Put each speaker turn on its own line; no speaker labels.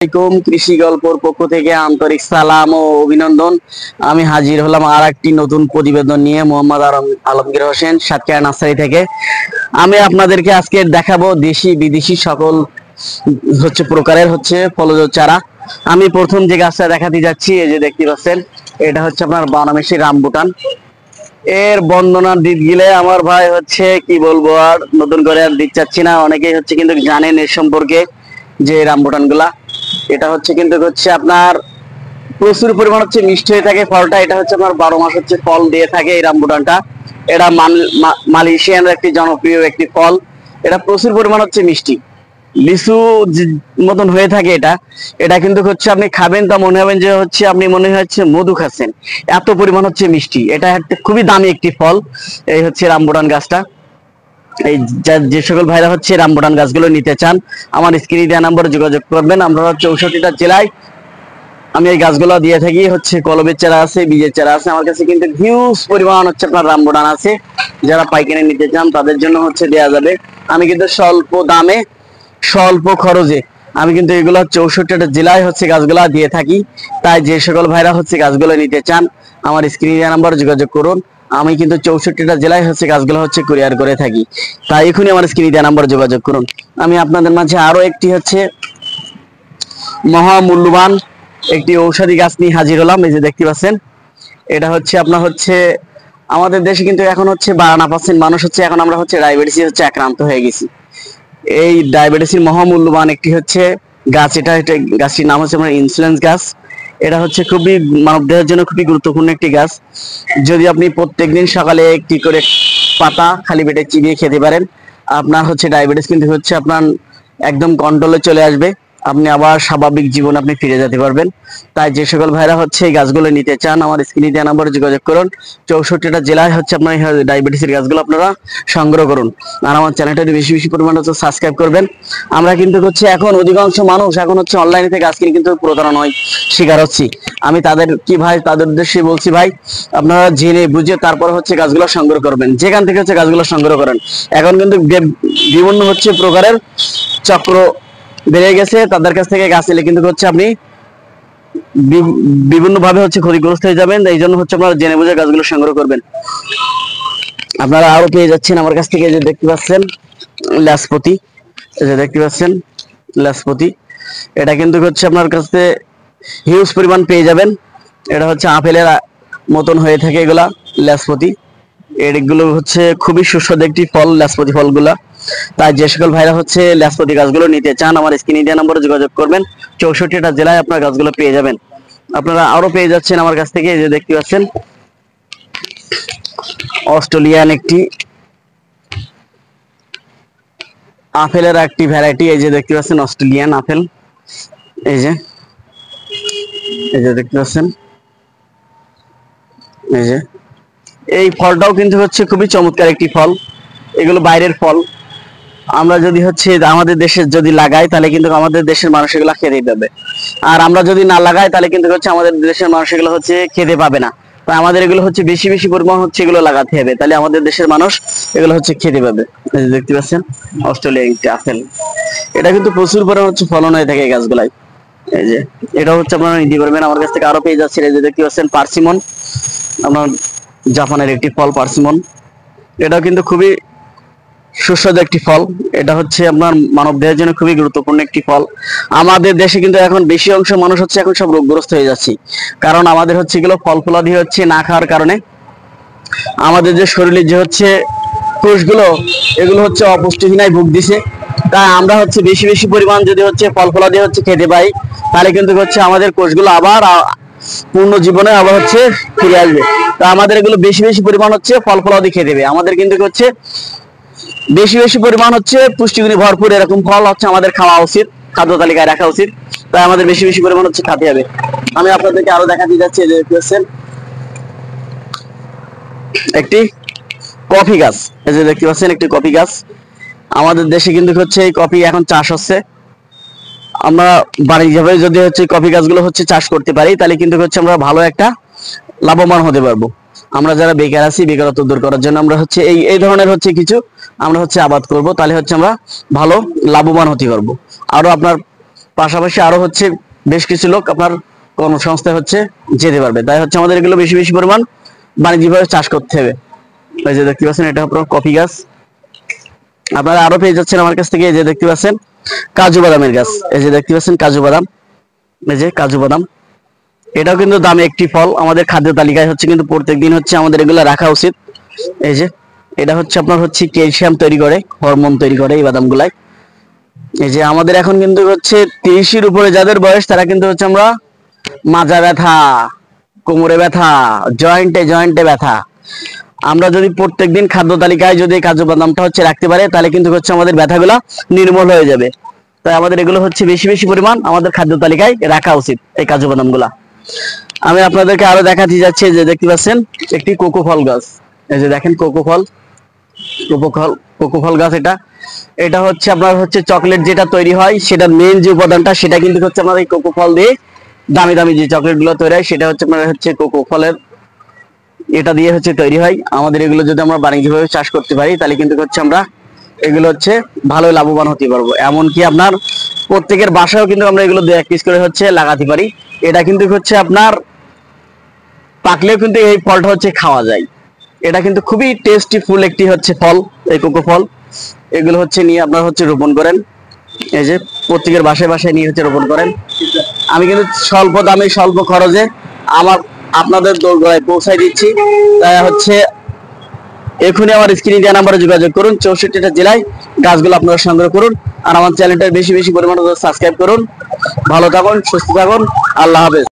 আসসালামু আলাইকুম। কৃষি গল্পর পক্ষ থেকে আন্তরিক সালাম ও অভিনন্দন। আমি হাজির হলাম আর একটি নতুন প্রতিবেদন নিয়ে, মোহাম্মদ আলমগীর হোসেন, সাতক্ষীরা নার্সারি থেকে। আমি আপনাদেরকে আজকে দেখাবো দেশি বিদেশি সকল প্রকারের ফলজ চারা। আমি প্রথম যে গাছটা দেখাতে যাচ্ছি, এই যে দেখতে পাচ্ছেন, এটা হচ্ছে আপনার বানামেশি রামবুটান। এর বর্ণনা দিতে গেলে আমার ভাই কি বলবো, আর নতুন করে আর দিতে চাচ্ছি না। অনেকেই কিন্তু জানেন এর সম্পর্কে, যে রামবুটান গুলা, এটা কিন্তু আপনার প্রচুর পরিমাণ মিষ্টি হয়ে থাকে ফলটা। এটা আপনার 12 মাস ফল দিয়ে থাকে এই রামবুটানটা। এটা মালয়েশিয়ান একটি জনপ্রিয় একটি ফল। এটা প্রচুর পরিমাণ মিষ্টি, লিচু মতন হয়ে থাকে। এটা এটা কিন্তু আপনি খাবেন তা মনে হবেন যে আপনি মনে হচ্ছে মধু খাচ্ছেন, এত পরিমাণ মিষ্টি। এটা খুবই দামি একটি ফল। এই রামবুটান গাছটা। এই যে সকল ভাইরা রামবুটান গাছগুলো নিতে চান, আমার স্ক্রিনে দেওয়া নাম্বারে যোগাযোগ করবেন। আমরা 64টা জেলায় আমি এই গাছগুলো দিয়ে থাকি। কলবের চারা আছে, বীজের চারা আছে। আমার কাছে কিন্তু হিউজ পরিমাণ আপনার রামবুটান আছে। যারা পাইকারি নিতে চান তাদের জন্য দেয়া যাবে। আমি কিন্তু স্বল্প দামে স্বল্প খরচে আমি কিন্তু এগুলো 64টা জেলায় গাছগুলা দিয়ে থাকি। তাই যে সকল ভাইরা গাছগুলো নিতে চান, আমার স্ক্রিনে দেওয়া নাম্বারে যোগাযোগ করুন। আমি কিন্তু 64টা জেলায় গাছগুলো কুরিয়ার করে থাকি। তাই এখনই আমার স্ক্রিনে দেওয়া নাম্বারে যোগাযোগ করুন। আমি আপনাদের মাঝে আরো একটি মহামূল্যবান একটি ঔষধি গাছ নিয়ে হাজির হলাম। এই যে দেখতে পাচ্ছেন, এটা আপনার আমাদের দেশে কিন্তু এখন 52% মানুষ এখন আমরা ডায়াবেটিস আক্রান্ত হয়ে গেছি। এই ডায়াবেটিসের মহামূল্যবান একটি গাছ। এটা গাছটির নাম আপনার ইনসুলেন্স গাছ। এটা খুবই মানব দেহের জন্য খুবই গুরুত্বপূর্ণ একটি গাছ। যদি আপনি প্রত্যেকদিন সকালে একটি করে পাতা খালি পেটে চিবিয়ে খেতে পারেন, আপনার ডায়াবেটিস কিন্তু আপনার একদম কন্ট্রোলে চলে আসবে। আপনি আবার স্বাভাবিক জীবন আপনি ফিরে যেতে পারবেন। তাই যে সকল ভাইরা এই গাছগুলো নিতে চান, আমার স্ক্রিনে দেওয়া নাম্বারে যোগাযোগ করুন। 64টা জেলায় আপনার ডায়াবেটিসের গাছগুলো আপনারা সংগ্রহ করুন। আর আমার চ্যানেলটা বেশি বেশি পরিমাণে সাবস্ক্রাইব করবেন। আমরা কিন্তু এখন অধিকাংশ মানুষ এখন অনলাইনে থেকে গাছ কিনে কিন্তু প্রতারণা হয় শিকার হচ্ছি। আমি তাদের তাদের উদ্দেশ্যে বলছি, ভাই আপনারা জেনে বুঝে তারপর গাছগুলো সংগ্রহ করবেন। যেখান থেকে গাছগুলো সংগ্রহ করেন, এখন কিন্তু বিভিন্ন প্রকারের চক্র বেড়ে গেছে। তাদের কাছ থেকে গাছ নিলে কিন্তু আপনি বিভিন্ন ভাবে ক্ষতিগ্রস্ত হয়ে যাবেন। এই জন্য আপনারা জেনে বুঝে গাছগুলো সংগ্রহ করবেন। আপনারা আরো পেয়ে যাচ্ছেন আমার কাছ থেকে, যে দেখতে পাচ্ছেন লাসপতি। এই যে দেখতে পাচ্ছেন লাসপতি, এটা কিন্তু আপনার কাছে হিউজ পরিমাণ পেয়ে যাবেন। এটা আপেলের মতন হয়ে থাকে এগুলা লাসপতি। এগুলো খুবই সুস্বাদু একটি ফল, লাসপতি ফলগুলা। তাই যে সকল ভাইরা লাসপতি গাছগুলো নিতে চান, আমার স্ক্রিনে দেওয়া নম্বরে যোগাযোগ করবেন। 64টা জেলায় আপনার গাছগুলো পেয়ে যাবেন। আপনারা আরো পেয়ে যাচ্ছেন আমার কাছ থেকে, যে দেখতে পাচ্ছেন অস্ট্রেলিয়ান একটি আপেলের একটি ভ্যারাইটি। এই যে দেখতে পাচ্ছেন অস্ট্রেলিয়ান আপেল। এই যে দেখতে পাচ্ছেন, এই ফলটাও কিন্তু খুবই চমৎকার একটি ফল। এগুলো বাইরের ফল। আমরা যদি আমাদের দেশে যদি লাগাই, তাহলে কিন্তু আমাদের দেশের মানুষ এগুলো খেতে পাবে। আর আমরা যদি না লাগাই, তাহলে কিন্তু আমাদের দেশের মানুষ এগুলো খেতে পাবে না। তাই আমাদের এগুলো বেশি বেশি পরিমাণ এগুলো লাগাতে হবে, তাহলে আমাদের দেশের মানুষ এগুলো খেতে পাবে। দেখতে পাচ্ছেন অস্ট্রেলিয়া একটি আপেল। এটা কিন্তু প্রচুর পরিমাণ ফলন হয়ে থাকে এই গাছগুলাই। এই যে এটা আপনারা নিতে পারবেন আমার কাছ থেকে। আরো পেয়ে যাচ্ছে, এই যে দেখতে পাচ্ছেন পার্সিমন, আপনার জাপানের একটি ফল পার্সিমন। এটাও কিন্তু খুবই সুস্বাদু একটি ফল। এটা আপনার মানব দেহের জন্য খুবই গুরুত্বপূর্ণ একটি ফল। আমাদের দেশে কিন্তু এখন বেশি অংশ মানুষ এখন সব রোগগ্রস্ত হয়ে যাচ্ছে, কারণ আমাদের এগুলো ফল ফলাদি না খাওয়ার কারণে আমাদের যে শরীরে যে কোষগুলো, এগুলো অপুষ্টিহীনায় ভুগ দিছে। তাই আমরা বেশি বেশি পরিমাণ যদি ফল ফলাদি খেতে পাই, তাহলে কিন্তু আমাদের কোষগুলো আবার পূর্ণ জীবনে আবার ফিরে আসবে। তা আমাদের এগুলো বেশি বেশি পরিমাণ ফল ফলাদি খেতে হবে। আমাদের কিন্তু বেশি বেশি পরিমাণ পুষ্টিগুণে ভরপুর এরকম ফল আমাদের খাওয়া উচিত, খাদ্য তালিকায় রাখা উচিত। তাই আমাদের বেশি বেশি পরিমাণ খেতে হবে। আমি আপনাদেরকে আরো দেখাতে যাচ্ছি, যে একটি কফি গাছ। এই যে দেখতে পাচ্ছেন একটি কফি গাছ। আমাদের দেশে কিন্তু এই কফি এখন চাষ হচ্ছে। আমরা বাণিজ্যিকভাবে যদি কফি গাছগুলো চাষ করতে পারি, তাহলে কিন্তু আমরা ভালো একটা লাভবান হতে পারবো। আমরা যারা বেকার আছি, বেকারত্ব দূর করার জন্য আমরা এই ধরনের কিছু আমরা আবাদ করব, তাহলে আমরা ভালো লাভবান হতে পারবো। আরো আপনার পাশাপাশি আরো হচ্ছে বেশ কিছু লোক আপনার কর্মসংস্থান হচ্ছে যেতে পারবে। তাই হচ্ছে আমাদের এগুলো বেশি বেশি পরিমাণ বাণিজ্যিকভাবে চাষ করতে হবে। এই যে দেখতে পাচ্ছেন এটা আপনার কফি গাছ, আপনারা আরো পেয়ে যাচ্ছেন আমার কাছ থেকে। এই যে দেখতে পাচ্ছেন কাজু বাদামের গাছ, এই যে দেখতে পাচ্ছেন কাজু বাদাম, এই যে কাজু বাদাম, এটাও কিন্তু দামি একটি ফল। আমাদের খাদ্য তালিকায় হচ্ছে কিন্তু প্রত্যেকদিন হচ্ছে আমাদের এগুলো রাখা উচিত। এই যে এটা হচ্ছে আপনার হচ্ছে ক্যালসিয়াম তৈরি করে, হরমোন তৈরি করে এই বাদামগুলাই। এই যে আমাদের এখন কিন্তু হচ্ছে 30-এর উপরে যাদের বয়স তারা কিন্তু হচ্ছে আমরা মাজা ব্যথা, কোমরে ব্যথা, জয়েন্টে জয়েন্টে ব্যথা, আমরা যদি প্রত্যেকদিন খাদ্য তালিকায় যদি কাজু বাদামটা হচ্ছে রাখতে পারে তাহলে কিন্তু হচ্ছে আমাদের ব্যথাগুলো নির্মূল হয়ে যাবে। তাই আমাদের এগুলো হচ্ছে বেশি বেশি পরিমাণ আমাদের খাদ্য তালিকায় রাখা উচিত এই কাজু বাদামগুলা। আমি আপনাদেরকে আরো দেখাতে যাচ্ছি, যে দেখতে পাচ্ছেন একটি কোকো ফল গাছ। এই যে দেখেন কোকো ফল, কোকো ফল গাছ। এটা এটা হচ্ছে আপনার হচ্ছে চকলেট যেটা তৈরি হয় সেটা মেইন যে উপাদানটা সেটা কিন্তু হচ্ছে আপনার এই কোকো ফল দিয়ে দামি দামি যে চকলেট গুলো তৈরি হয় সেটা হচ্ছে আপনার হচ্ছে কোকো ফলের এটা দিয়ে হচ্ছে তৈরি হয়। আমাদের এগুলো যদি আমরা বাণিজ্যিকভাবে চাষ করতে পারি তাহলে কিন্তু হচ্ছে আমরা এগুলো হচ্ছে ভালো লাভবান হতে পারবো। এমনকি আপনার প্রত্যেকের বাসায়ও কিন্তু আমরা এগুলো 2-1 পিস করে হচ্ছে লাগাতে পারি। এটা কিন্তু হচ্ছে আপনার পাকলেও কিন্তু এই ফলটা হচ্ছে খাওয়া যায়। এটা কিন্তু খুবই টেস্টি ফুল একটি হচ্ছে ফল এই কোকো ফল। এগুলো হচ্ছে নিয়ে আপনারা হচ্ছে রোপণ করেন, এই যে প্রত্যেকের বাসায় বাসায় নিয়ে হচ্ছে রোপণ করেন। আমি কিন্তু স্বল্প দামে স্বল্প খরচে আমার আপনাদের দোরগোড়ায় পৌঁছায় দিচ্ছি। তাই হচ্ছে এখনই আমার স্ক্রিনে দেওয়া নাম্বারে যোগাযোগ করুন। 64টা জেলায় গাছগুলো আপনারা সংগ্রহ করুন আর আমার চ্যানেলটা বেশি বেশি পরিমাণে সাবস্ক্রাইব করুন। ভালো থাকুন, সুস্থ থাকুন, আল্লাহ হাফেজ।